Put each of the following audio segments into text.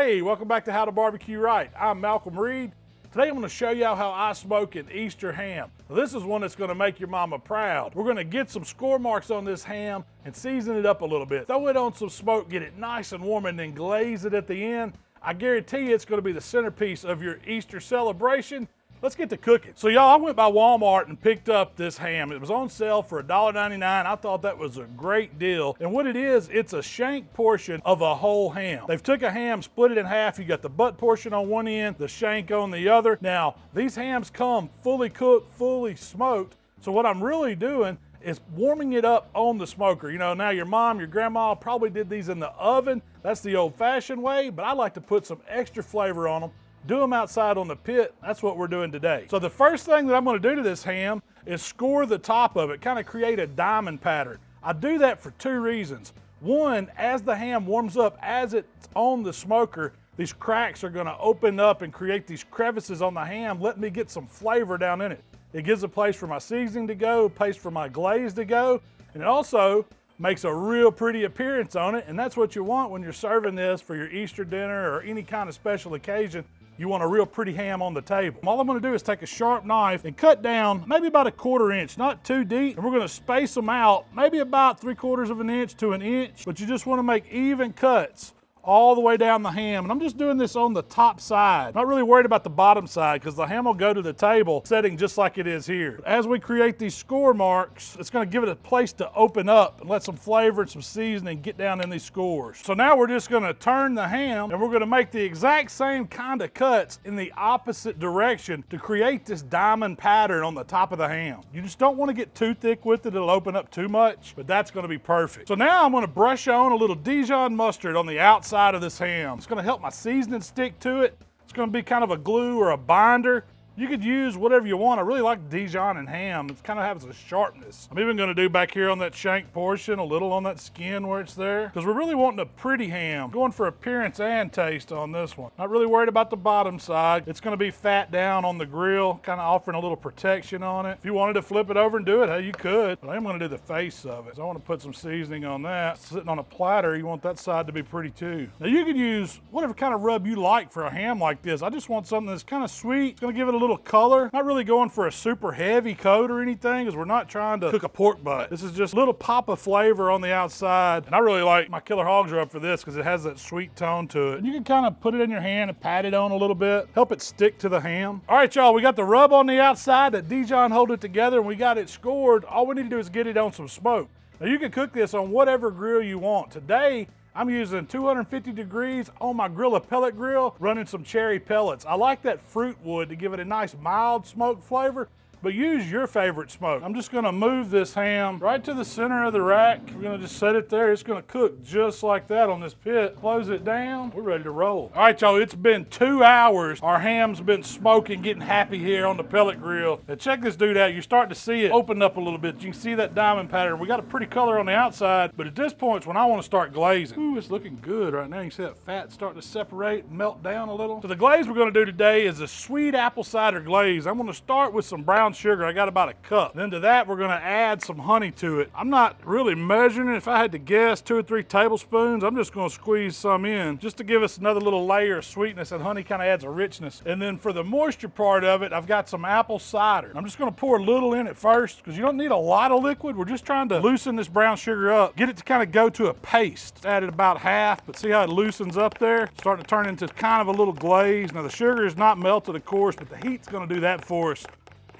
Hey, welcome back to How to Barbecue Right. I'm Malcolm Reed. Today I'm going to show you how I smoke an Easter ham. Now, this is one that's going to make your mama proud. We're going to get some score marks on this ham and season it up a little bit. Throw it on some smoke, get it nice and warm, and then glaze it at the end. I guarantee you it's going to be the centerpiece of your Easter celebration. Let's get to cooking. So y'all, I went by Walmart and picked up this ham. It was on sale for $1.99. I thought that was a great deal. And what it is, it's a shank portion of a whole ham. They've took a ham, split it in half. You got the butt portion on one end, the shank on the other. Now, these hams come fully cooked, fully smoked. So what I'm really doing is warming it up on the smoker. You know, now your mom, your grandma probably did these in the oven. That's the old-fashioned way, but I like to put some extra flavor on them. Do them outside on the pit. That's what we're doing today. So the first thing that I'm going to do to this ham is score the top of it, kind of create a diamond pattern. I do that for two reasons. One, as the ham warms up, as it's on the smoker, these cracks are going to open up and create these crevices on the ham, letting me get some flavor down in it. It gives a place for my seasoning to go, a place for my glaze to go, and it also makes a real pretty appearance on it, and that's what you want when you're serving this for your Easter dinner or any kind of special occasion. You want a real pretty ham on the table. All I'm gonna do is take a sharp knife and cut down maybe about a 1/4 inch, not too deep, and we're gonna space them out maybe about 3/4 of an inch to an inch, but you just wanna make even cuts all the way down the ham. And I'm just doing this on the top side. Not really worried about the bottom side because the ham will go to the table setting just like it is here. As we create these score marks, it's going to give it a place to open up and let some flavor and some seasoning get down in these scores. So now we're just going to turn the ham and we're going to make the exact same kind of cuts in the opposite direction to create this diamond pattern on the top of the ham. You just don't want to get too thick with it. It'll open up too much, but that's going to be perfect. So now I'm going to brush on a little Dijon mustard on the outside of this ham. It's going to help my seasoning stick to it. It's going to be kind of a glue or a binder. You could use whatever you want. I really like Dijon and ham. It kind of has a sharpness. I'm even going to do back here on that shank portion, a little on that skin where it's there, because we're really wanting a pretty ham. Going for appearance and taste on this one. Not really worried about the bottom side. It's going to be fat down on the grill, kind of offering a little protection on it. If you wanted to flip it over and do it, hey, you could, but I'm going to do the face of it. So I want to put some seasoning on that. Sitting on a platter, you want that side to be pretty too. Now you could use whatever kind of rub you like for a ham like this. I just want something that's kind of sweet. It's going to give it a little color. Not really going for a super heavy coat or anything, because we're not trying to cook a pork butt. This is just a little pop of flavor on the outside. And I really like my Killer Hogs Rub for this because it has that sweet tone to it. And you can kind of put it in your hand and pat it on a little bit, help it stick to the ham. All right, y'all, we got the rub on the outside, that Dijon hold it together, and we got it scored. All we need to do is get it on some smoke. Now you can cook this on whatever grill you want. Today, I'm using 250 degrees on my Grilla pellet grill, running some cherry pellets. I like that fruit wood to give it a nice mild smoke flavor, but use your favorite smoke. I'm just gonna move this ham right to the center of the rack. We're gonna just set it there. It's gonna cook just like that on this pit. Close it down, we're ready to roll. All right, y'all, it's been 2 hours. Our ham's been smoking, getting happy here on the pellet grill. Now check this dude out. You're starting to see it open up a little bit. You can see that diamond pattern. We got a pretty color on the outside, but at this point, it's when I wanna start glazing. Ooh, it's looking good right now. You can see that fat starting to separate and melt down a little. So the glaze we're gonna do today is a sweet apple cider glaze. I'm gonna start with some brown sugar. I got about a cup. Then to that, we're gonna add some honey to it. I'm not really measuring it. If I had to guess, 2 or 3 tablespoons, I'm just gonna squeeze some in just to give us another little layer of sweetness, and honey kind of adds a richness. And then for the moisture part of it, I've got some apple cider. I'm just gonna pour a little in at first because you don't need a lot of liquid. We're just trying to loosen this brown sugar up, get it to kind of go to a paste. Added about half, but see how it loosens up there? Starting to turn into kind of a little glaze. Now the sugar is not melted, of course, but the heat's gonna do that for us.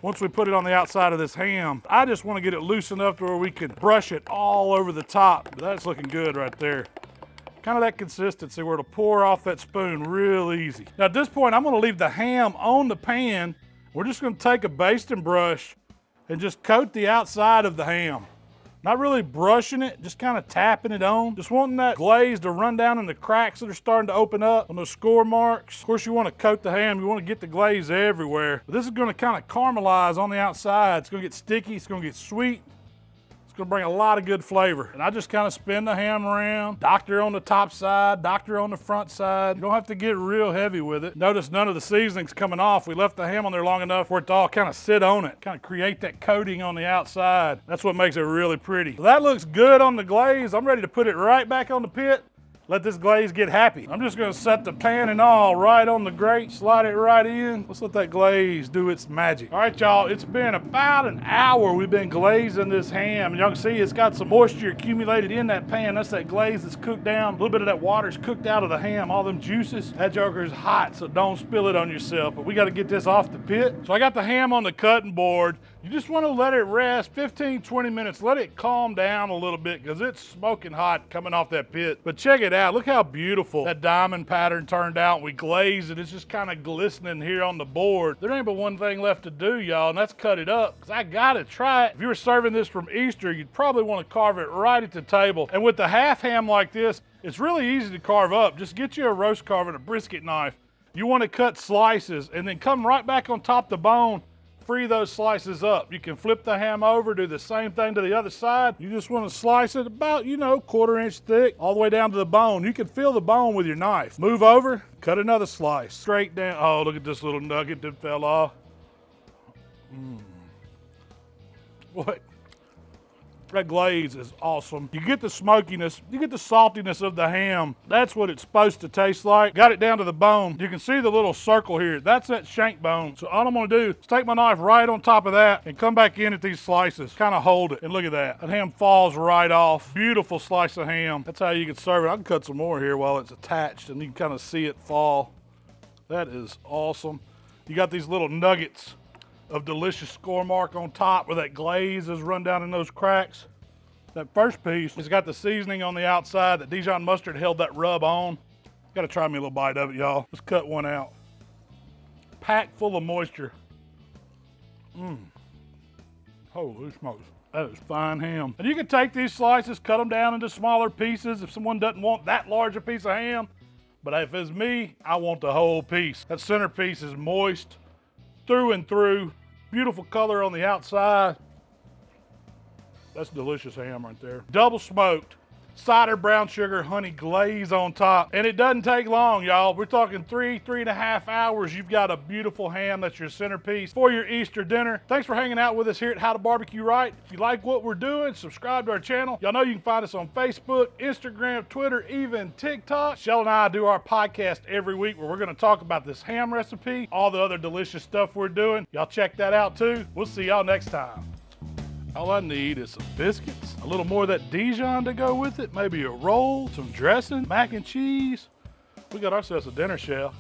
Once we put it on the outside of this ham, I just want to get it loosened up to where we can brush it all over the top. But that's looking good right there. Kind of that consistency where it'll pour off that spoon real easy. Now at this point, I'm going to leave the ham on the pan. We're just going to take a basting brush and just coat the outside of the ham. Not really brushing it, just kind of tapping it on. Just wanting that glaze to run down in the cracks that are starting to open up on those score marks. Of course, you want to coat the ham. You want to get the glaze everywhere. But this is going to kind of caramelize on the outside. It's going to get sticky. It's going to get sweet. It's gonna bring a lot of good flavor. And I just kind of spin the ham around, doctor on the top side, doctor on the front side. You don't have to get real heavy with it. Notice none of the seasoning's coming off. We left the ham on there long enough for it to all kind of sit on it, kind of create that coating on the outside. That's what makes it really pretty. So that looks good on the glaze. I'm ready to put it right back on the pit. let this glaze get happy. I'm just gonna set the pan and all right on the grate, slide it right in. Let's let that glaze do its magic. All right, y'all, it's been about an hour we've been glazing this ham. Y'all can see it's got some moisture accumulated in that pan. That's that glaze that's cooked down. A little bit of that water's cooked out of the ham, all them juices. That joker is hot, so don't spill it on yourself. But we gotta get this off the pit. So I got the ham on the cutting board. You just wanna let it rest 15, 20 minutes. Let it calm down a little bit because it's smoking hot coming off that pit. But check it out, look how beautiful that diamond pattern turned out. We glazed it, it's just kind of glistening here on the board. There ain't but one thing left to do, y'all, and that's cut it up, because I gotta try it. If you were serving this from Easter, you'd probably want to carve it right at the table. And with the half ham like this, it's really easy to carve up. Just get you a roast carver and a brisket knife. You want to cut slices and then come right back on top the bone, free those slices up. You can flip the ham over, do the same thing to the other side. You just want to slice it about, you know, 1/4 inch thick, all the way down to the bone. You can feel the bone with your knife. Move over, cut another slice, straight down. Oh, look at this little nugget that fell off. What? That glaze is awesome. You get the smokiness, you get the saltiness of the ham. That's what it's supposed to taste like. Got it down to the bone. You can see the little circle here. That's that shank bone. So all I'm gonna do is take my knife right on top of that and come back in at these slices. Kind of hold it, and look at that. That ham falls right off. Beautiful slice of ham. That's how you can serve it. I can cut some more here while it's attached, and you can kind of see it fall. That is awesome. You got these little nuggets of delicious score mark on top where that glaze is run down in those cracks. That first piece has got the seasoning on the outside. That Dijon Mustard held that rub on. Gotta try me a little bite of it, y'all. Let's cut one out. Packed full of moisture. Holy smokes. That is fine ham. And you can take these slices, cut them down into smaller pieces if someone doesn't want that large a piece of ham. But if it's me, I want the whole piece. That center piece is moist through and through. Beautiful color on the outside. That's delicious ham right there. Double smoked, cider, brown sugar, honey glaze on top. And it doesn't take long, y'all. We're talking 3.5 hours. You've got a beautiful ham that's your centerpiece for your Easter dinner. Thanks for hanging out with us here at HowToBBQRight. If you like what we're doing, subscribe to our channel. Y'all know you can find us on Facebook, Instagram, Twitter, even TikTok. Shell and I do our podcast every week where we're gonna talk about this ham recipe, all the other delicious stuff we're doing. Y'all check that out too. We'll see y'all next time. All I need is some biscuits, a little more of that Dijon to go with it, maybe a roll, some dressing, mac and cheese. We got ourselves a dinner, Shell.